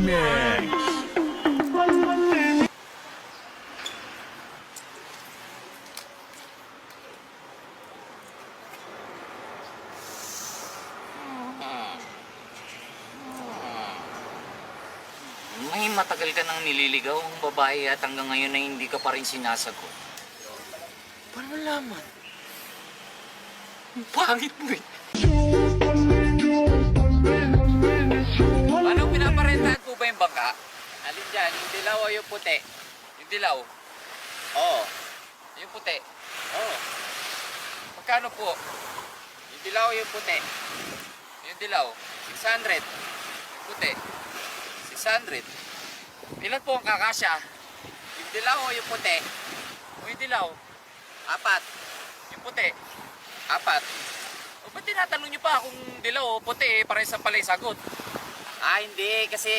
Remix. May matagal ka nang nililigaw ang babae at hanggang ngayon ay hindi ka pa rin sinasagot. Paano malaman? Ang pangit mo eh. Paano pinaparentahan po ba yung bangka? Alin dyan? Yung dilaw o yung puti? Yung dilaw? Oo. Yung puti? Oo. Magkano po? Yung dilaw o yung puti? Yung dilaw? 600. Yung puti? 600. Ilan po ang kakasya? Yung dilaw o yung puti? O yung dilaw? 4. Yung puti? 4. O ba't tinatanong nyo pa kung dilaw o puti? Parehas sa pala yung sagot. Hindi kasi